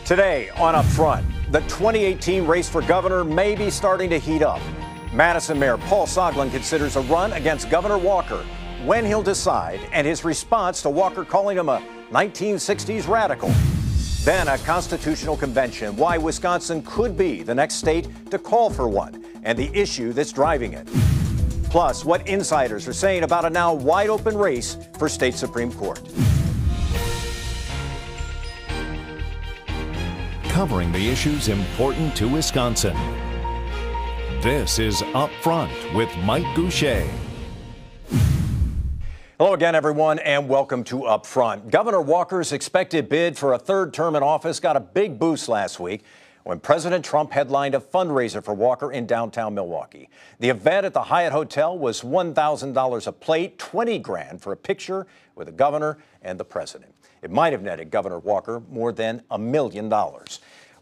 Today on Up Front, the 2018 race for governor may be starting to heat up. Madison Mayor Paul Soglin considers a run against Governor Walker, when he'll decide, and his response to Walker calling him a 1960s radical. Then a constitutional convention, why Wisconsin could be the next state to call for one, and the issue that's driving it. Plus, what insiders are saying about a now wide open race for state Supreme Court. Covering the issues important to Wisconsin. This is Up Front with Mike Goucher. Hello again, everyone, and welcome to Up Front. Governor Walker's expected bid for a third term in office got a big boost last week when President Trump headlined a fundraiser for Walker in downtown Milwaukee. The event at the Hyatt Hotel was $1,000 a plate, $20 grand for a picture with the governor and the president. It might have netted Governor Walker more than $1 million.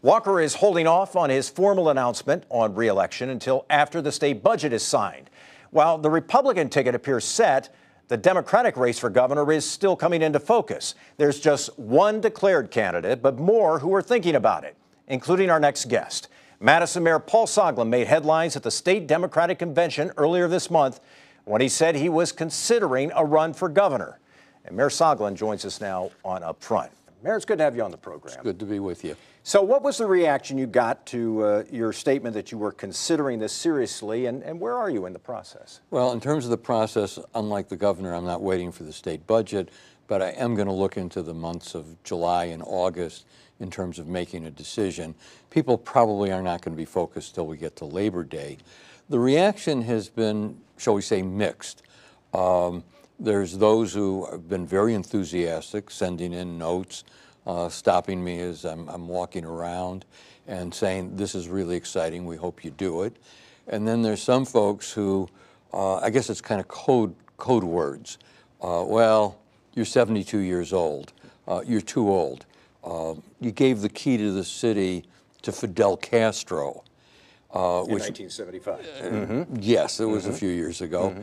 Walker is holding off on his formal announcement on re-election until after the state budget is signed. While the Republican ticket appears set, the Democratic race for governor is still coming into focus. There's just one declared candidate, but more who are thinking about it, including our next guest. Madison Mayor Paul Soglin made headlines at the state Democratic convention earlier this month when he said he was considering a run for governor. And Mayor Soglin joins us now on Up Front. Mayor, it's good to have you on the program. It's good to be with you. So what was the reaction you got to your statement that you were considering this seriously, and where are you in the process? Well, in terms of the process, unlike the governor, I'm not waiting for the state budget, but I am going to look into the months of July and August in terms of making a decision. People probably are not going to be focused till we get to Labor Day. The reaction has been, shall we say, mixed. There's those who have been very enthusiastic, sending in notes, stopping me as I'm walking around and saying, this is really exciting, we hope you do it. And then there's some folks who, I guess it's kind of code words. Well, you're 72 years old, you're too old. You gave the key to the city to Fidel Castro. In 1975. Yes, it was a few years ago.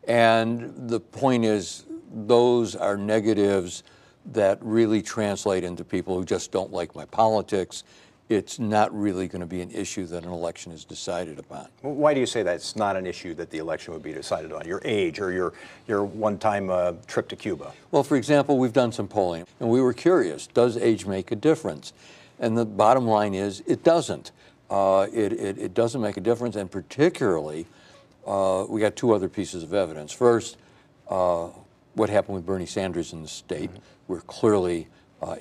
And the point is, those are negatives that really translate into people who just don't like my politics. It's not really going to be an issue that an election is decided upon. Well, why do you say that it's not an issue that the election would be decided on? Your age or your one-time trip to Cuba? Well, for example, we've done some polling, and we were curious, does age make a difference? And the bottom line is, it doesn't. It doesn't make a difference, and particularly, we got two other pieces of evidence. First, what happened with Bernie Sanders in the state, where clearly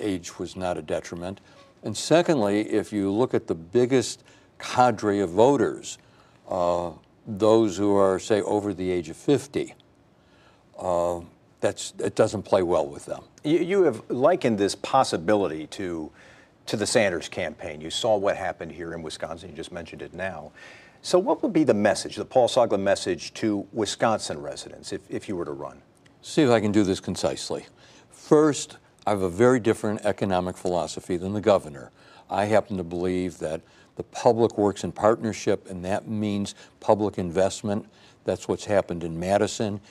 age was not a detriment. And secondly, if you look at the biggest cadre of voters, those who are, say, over the age of 50, it doesn't play well with them. You have likened this possibility to the Sanders campaign. You saw what happened here in Wisconsin. You just mentioned it now. So what would be the message, the Paul Soglin message to Wisconsin residents if you were to run? See if I can do this concisely. First, I have a very different economic philosophy than the governor. I happen to believe that the public works in partnership, and that means public investment. That's what's happened in Madison.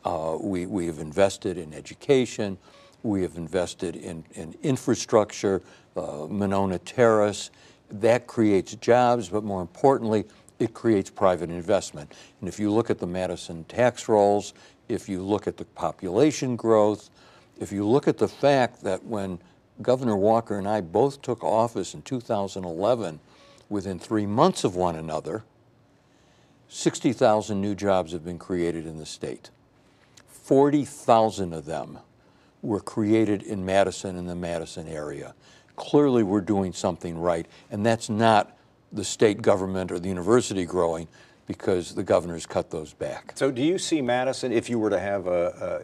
We have invested in education. We have invested in infrastructure, Monona Terrace. That creates jobs, but more importantly, it creates private investment. And if you look at the Madison tax rolls, if you look at the population growth, if you look at the fact that when Governor Walker and I both took office in 2011, within 3 months of one another, 60,000 new jobs have been created in the state. 40,000 of them were created in Madison and the Madison area. Clearly we're doing something right, and that's not the state government or the university growing, because the governor's cut those back. So do you see Madison, if you were to have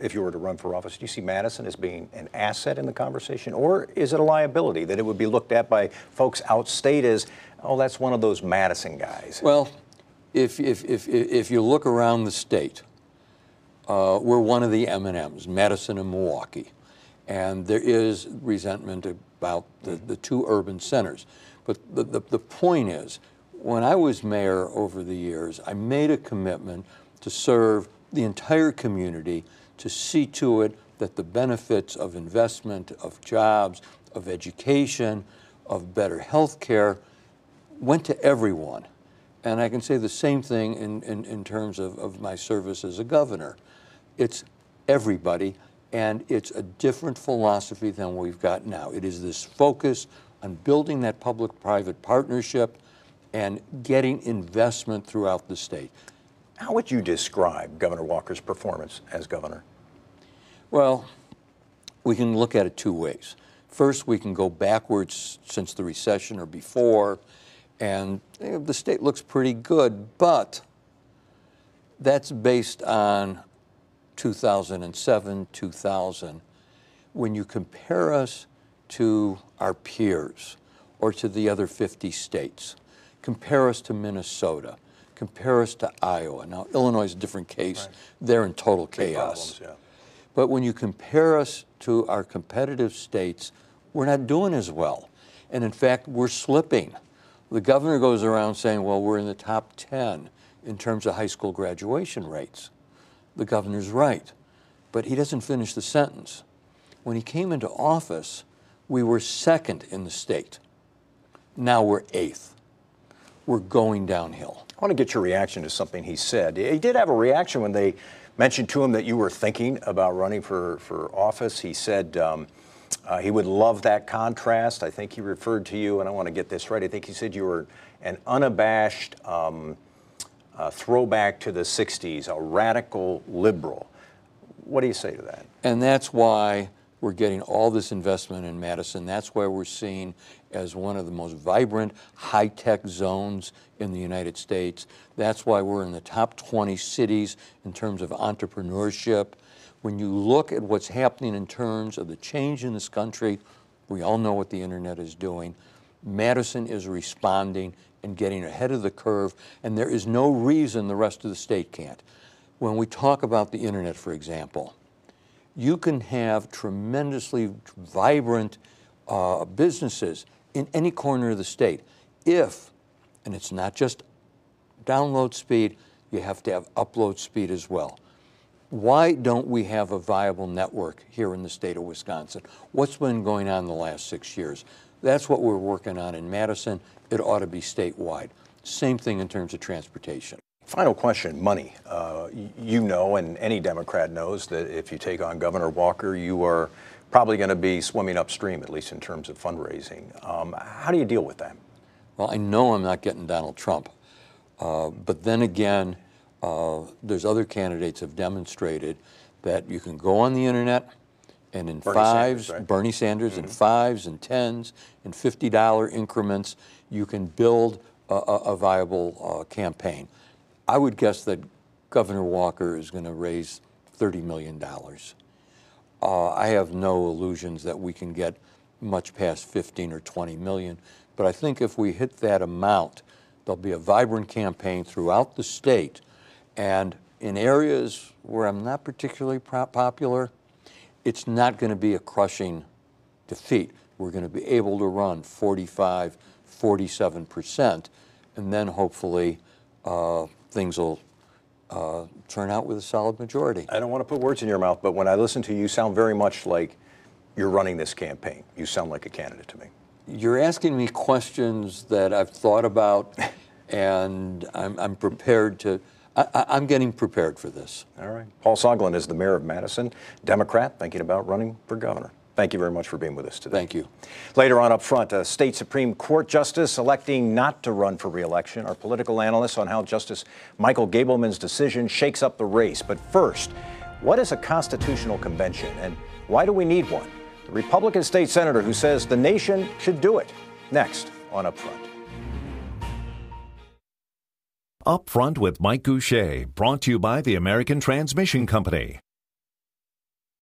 if you were to run for office, do you see Madison as being an asset in the conversation, or is it a liability that it would be looked at by folks outstate as, oh, that's one of those Madison guys? Well, if you look around the state, we're one of the M&Ms, Madison and Milwaukee, and there is resentment about the two urban centers. But the point is, when I was mayor over the years, I made a commitment to serve the entire community, to see to it that the benefits of investment, of jobs, of education of better health care went to everyone. And I can say the same thing in terms of my service as a governor. It's everybody, and it's a different philosophy than we've got now. It is this focus on building that public-private partnership and getting investment throughout the state. How would you describe Governor Walker's performance as governor? Well, we can look at it two ways. First, we can go backwards since the recession or before, and the state looks pretty good, but that's based on 2007, 2000. When you compare us to our peers or to the other 50 states, compare us to Minnesota, compare us to Iowa. Now, Illinois is a different case. Right. They're in total chaos. Problems, yeah. But when you compare us to our competitive states, we're not doing as well. And in fact, we're slipping. The governor goes around saying, well, we're in the top 10 in terms of high school graduation rates. The governor's right, but he doesn't finish the sentence. When he came into office, we were second in the state. Now we're eighth. We're going downhill. I want to get your reaction to something he said. He did have a reaction when they mentioned to him that you were thinking about running for office. He said he would love that contrast. I think he referred to you, and I want to get this right, I think he said you were an unabashed throwback to the 60s, a radical liberal. What do you say to that? And that's why we're getting all this investment in Madison. That's why we're seen as one of the most vibrant, high-tech zones in the United States. That's why we're in the top 20 cities in terms of entrepreneurship. When you look at what's happening in terms of the change in this country, we all know what the internet is doing. Madison is responding and getting ahead of the curve, and there is no reason the rest of the state can't. When we talk about the internet, for example, you can have tremendously vibrant businesses in any corner of the state if, and it's not just download speed, you have to have upload speed as well. Why don't we have a viable network here in the state of Wisconsin? What's been going on the last 6 years? That's what we're working on in Madison. It ought to be statewide. Same thing in terms of transportation. Final question, money. You know, and any Democrat knows, that if you take on Governor Walker, you are probably going to be swimming upstream, at least in terms of fundraising. How do you deal with that? Well, I know I'm not getting Donald Trump. But then again, there's other candidates have demonstrated that you can go on the internet and in Bernie Sanders, in fives and tens and $50 increments, you can build a viable campaign. I would guess that Governor Walker is going to raise $30 million. I have no illusions that we can get much past 15 or 20 million, but I think if we hit that amount, there'll be a vibrant campaign throughout the state. And in areas where I'm not particularly popular, it's not going to be a crushing defeat. We're going to be able to run 45, 47%, and then hopefully things will turn out with a solid majority. I don't want to put words in your mouth, but when I listen to you, you sound very much like you're running this campaign. You sound like a candidate to me. You're asking me questions that I've thought about, and I'm prepared to. I'm getting prepared for this. All right. Paul Soglin is the mayor of Madison, Democrat, thinking about running for governor. Thank you very much for being with us today. Thank you. Later on up front, a state Supreme Court justice electing not to run for re-election. Our political analyst on how Justice Michael Gableman's decision shakes up the race. But first, what is a constitutional convention and why do we need one? The Republican state senator who says the nation should do it. Next on Up Front. Up Front with Mike Goucher, brought to you by the American Transmission Company.